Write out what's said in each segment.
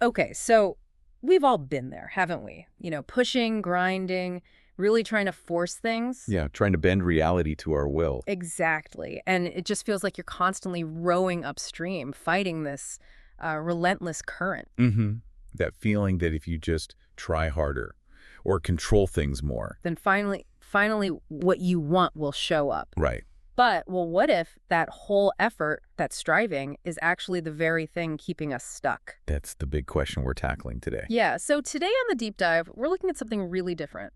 Okay, so we've all been there, haven't we? Pushing, grinding, really trying to force things. Yeah, trying to bend reality to our will. Exactly. And it just feels like you're constantly rowing upstream, fighting this relentless current. Mm-hmm. That feeling that if you just try harder or control things more. Then finally, what you want will show up. Right. But, well, what if that whole effort, that striving, is actually the very thing keeping us stuck? That's the big question we're tackling today. Yeah, so today on the deep dive, we're looking at something really different.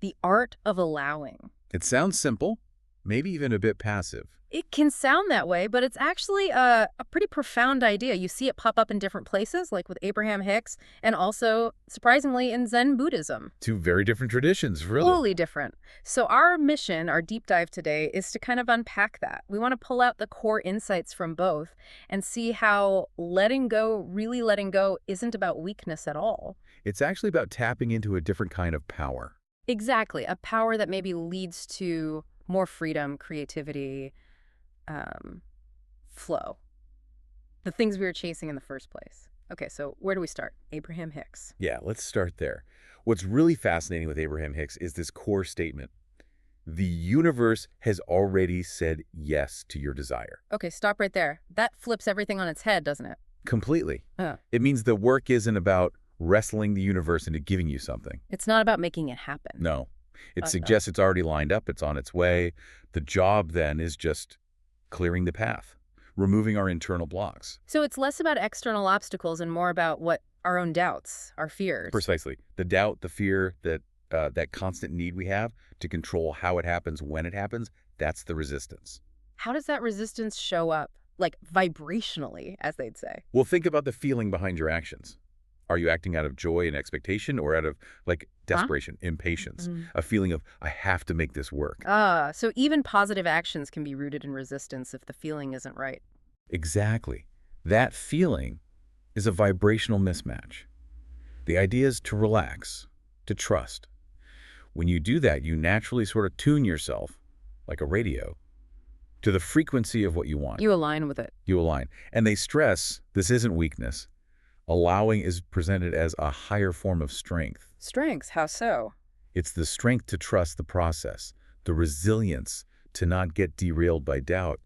The art of allowing. It sounds simple, maybe even a bit passive. It can sound that way, but it's actually a pretty profound idea. You see it pop up in different places, like with Abraham Hicks, and also, surprisingly, in Zen Buddhism. Two very different traditions, really. Totally different. So our mission, our deep dive today, is to kind of unpack that. We want to pull out the core insights from both and see how letting go, really letting go, isn't about weakness at all. It's actually about tapping into a different kind of power. Exactly. A power that maybe leads to more freedom, creativity, flow. The things we were chasing in the first place. Okay, so where do we start? Abraham Hicks. Yeah, let's start there. What's really fascinating with Abraham Hicks is this core statement. The universe has already said yes to your desire. Okay, stop right there. That flips everything on its head, doesn't it? Completely. Uh, It means the work isn't about wrestling the universe into giving you something. it's not about making it happen. No. It No. suggests it's already lined up, it's on its way. The job then is just clearing the path, removing our internal blocks. So it's less about external obstacles and more about what our own doubts, our fears. Precisely. The doubt, the fear, that constant need we have to control how it happens, when it happens, that's the resistance. How does that resistance show up? Like vibrationally, as they'd say. Well, think about the feeling behind your actions. Are you acting out of joy and expectation or out of, like, desperation, impatience, a feeling of, I have to make this work? So even positive actions can be rooted in resistance if the feeling isn't right. Exactly. That feeling is a vibrational mismatch. The idea is to relax, to trust. When you do that, you naturally sort of tune yourself, like a radio, to the frequency of what you want. You align with it. You align. And they stress this isn't weakness. Allowing is presented as a higher form of strength. Strengths, how so? It's the strength to trust the process, the resilience to not get derailed by doubt,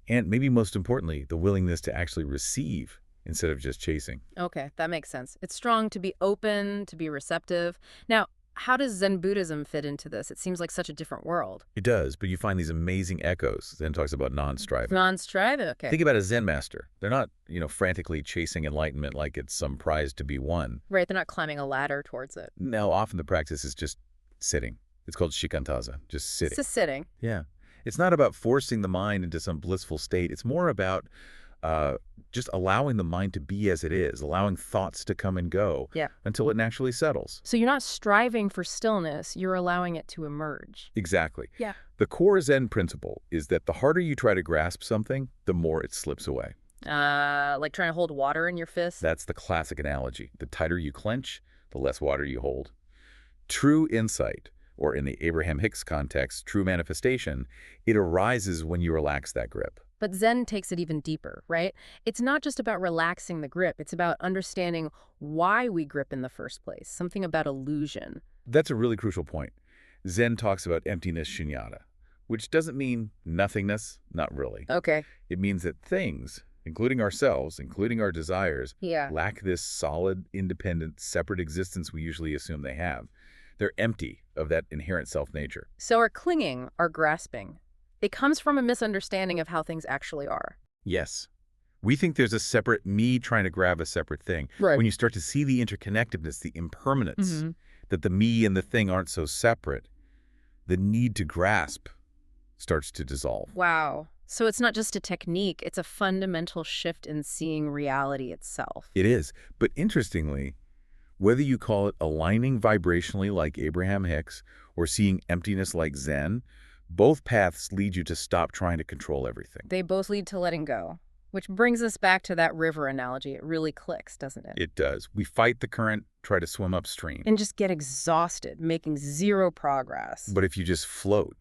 and maybe most importantly, the willingness to actually receive instead of just chasing. Okay, that makes sense. It's strong to be open, to be receptive. Now, how does Zen Buddhism fit into this? It seems like such a different world. It does, but you find these amazing echoes. Zen talks about non-striving. Non-striving, okay. Think about a Zen master. They're not, frantically chasing enlightenment like it's some prize to be won. Right, they're not climbing a ladder towards it. No, often the practice is just sitting. It's called shikantaza, just It's sitting. just sitting. Yeah. It's not about forcing the mind into some blissful state. It's more about just allowing the mind to be as it is, allowing thoughts to come and go Yeah. until it naturally settles. So you're not striving for stillness, you're allowing it to emerge. Exactly. Yeah. The core Zen principle is that the harder you try to grasp something, the more it slips away. Like trying to hold water in your fist? That's the classic analogy. The tighter you clench, the less water you hold. True insight, or in the Abraham Hicks context, true manifestation, it arises when you relax that grip. But Zen takes it even deeper, right? It's not just about relaxing the grip. It's about understanding why we grip in the first place, something about illusion. That's a really crucial point. Zen talks about emptiness shunyata, which doesn't mean nothingness, not really. Okay. It means that things, including ourselves, including our desires, Yeah. lack this solid, independent, separate existence we usually assume they have. They're empty of that inherent self-nature. So our clinging, our grasping, it comes from a misunderstanding of how things actually are. Yes. We think there's a separate me trying to grab a separate thing. Right. When you start to see the interconnectedness, the impermanence, that the me and the thing aren't so separate, the need to grasp starts to dissolve. Wow. So it's not just a technique, it's a fundamental shift in seeing reality itself. It is. But interestingly, whether you call it aligning vibrationally like Abraham Hicks or seeing emptiness like Zen, both paths lead you to stop trying to control everything. They both lead to letting go, which brings us back to that river analogy. It really clicks, doesn't it? It does. We fight the current, try to swim upstream. And just get exhausted, making zero progress. But if you just float,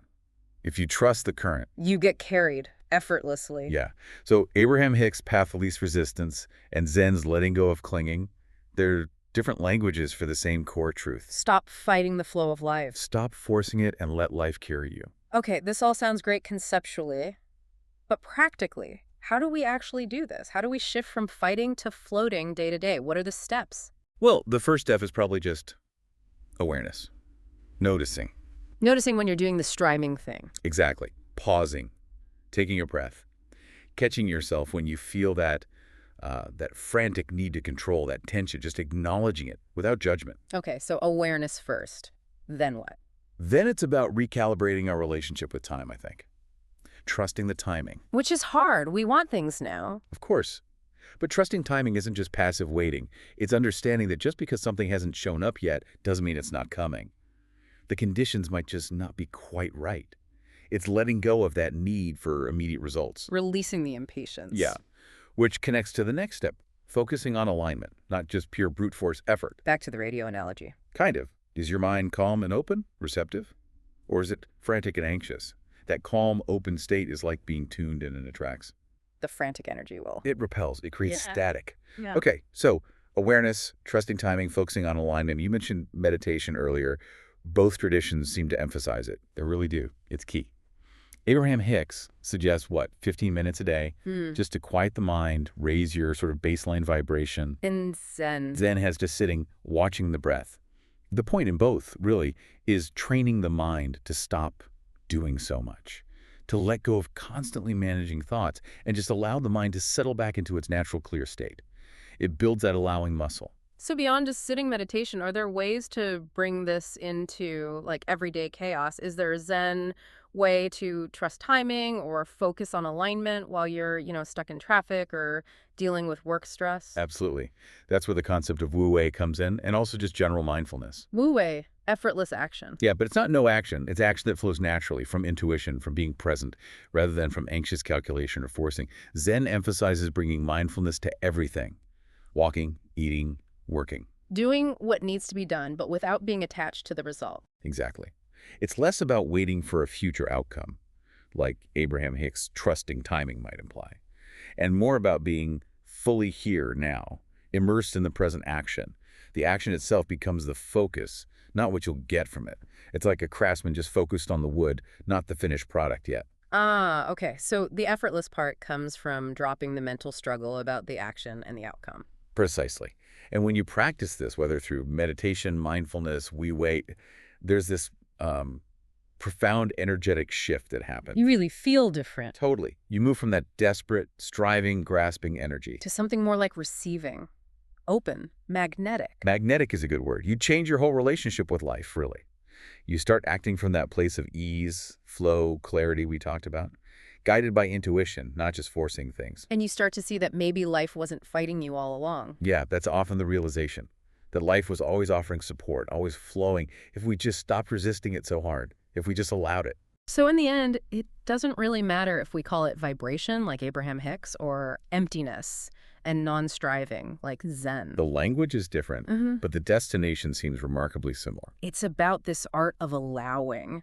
if you trust the current, You get carried effortlessly. yeah. So Abraham Hicks' path of least resistance and Zen's letting go of clinging, They're different languages for the same core truth. Stop fighting the flow of life. Stop forcing it and let life carry you. Okay, this all sounds great conceptually, but practically, how do we actually do this? How do we shift from fighting to floating day to day? What are the steps? Well, the first step is probably just awareness. Noticing. Noticing when you're doing the striving thing. Exactly. Pausing. Taking a breath. Catching yourself when you feel that frantic need to control, that tension, just acknowledging it without judgment. Okay, so awareness first. Then what? Then it's about recalibrating our relationship with time, I think. Trusting the timing. Which is hard. We want things now. Of course. But trusting timing isn't just passive waiting. It's understanding that just because something hasn't shown up yet doesn't mean it's not coming. The conditions might just not be quite right. It's letting go of that need for immediate results. Releasing the impatience. Yeah. Which connects to the next step, focusing on alignment, not just pure brute force effort. Back to the radio analogy. Kind of. Is your mind calm and open, receptive? Or is it frantic and anxious? That calm, open state is like being tuned in and attracts. The frantic energy will. It repels. It creates static. Yeah. Okay, so awareness, trusting timing, focusing on alignment. You mentioned meditation earlier. Both traditions seem to emphasize it. They really do. It's key. Abraham Hicks suggests, 15 minutes a day, just to quiet the mind, raise your sort of baseline vibration. In Zen. Zen has just sitting, watching the breath. The point in both, really, is training the mind to stop doing so much, to let go of constantly managing thoughts and just allow the mind to settle back into its natural clear state. It builds that allowing muscle. So beyond just sitting meditation, are there ways to bring this into like everyday chaos? Is there a Zen way to trust timing or focus on alignment while you're, stuck in traffic or dealing with work stress? Absolutely. That's where the concept of Wu Wei comes in, and also just general mindfulness. Wu Wei, effortless action. Yeah, but it's not no action. It's action that flows naturally from intuition, from being present, rather than from anxious calculation or forcing. Zen emphasizes bringing mindfulness to everything. Walking, eating, working. Doing what needs to be done, but without being attached to the result. Exactly. It's less about waiting for a future outcome, like Abraham Hicks' trusting timing might imply, and more about being fully here now, immersed in the present action. The action itself becomes the focus, not what you'll get from it. It's like a craftsman just focused on the wood, not the finished product yet. Ah, okay. So the effortless part comes from dropping the mental struggle about the action and the outcome. Precisely. And when you practice this, whether through meditation, mindfulness, we wait, there's this profound energetic shift that happens. You really feel different. Totally. You move from that desperate, striving, grasping energy To something more like receiving. Open. Magnetic. Magnetic is a good word. You change your whole relationship with life, really. You start acting from that place of ease, flow, clarity we talked about, guided by intuition, not just forcing things. And you start to see that maybe life wasn't fighting you all along. Yeah, that's often the realization, that life was always offering support, always flowing, if we just stopped resisting it so hard, if we just allowed it. So in the end, it doesn't really matter if we call it vibration, like Abraham Hicks, or emptiness and non-striving, like Zen. The language is different, but the destination seems remarkably similar. It's about this art of allowing,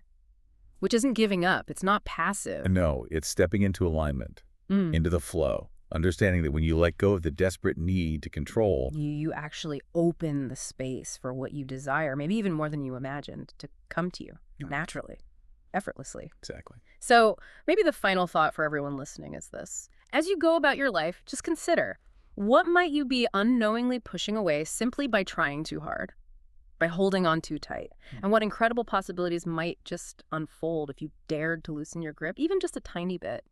which isn't giving up. It's not passive. No, it's stepping into alignment, into the flow, understanding that when you let go of the desperate need to control, You actually open the space for what you desire, maybe even more than you imagined, to come to you naturally, effortlessly. exactly. So maybe the final thought for everyone listening is this. As you go about your life, just consider, what might you be unknowingly pushing away simply by trying too hard, by holding on too tight? And what incredible possibilities might just unfold if you dared to loosen your grip, even just a tiny bit?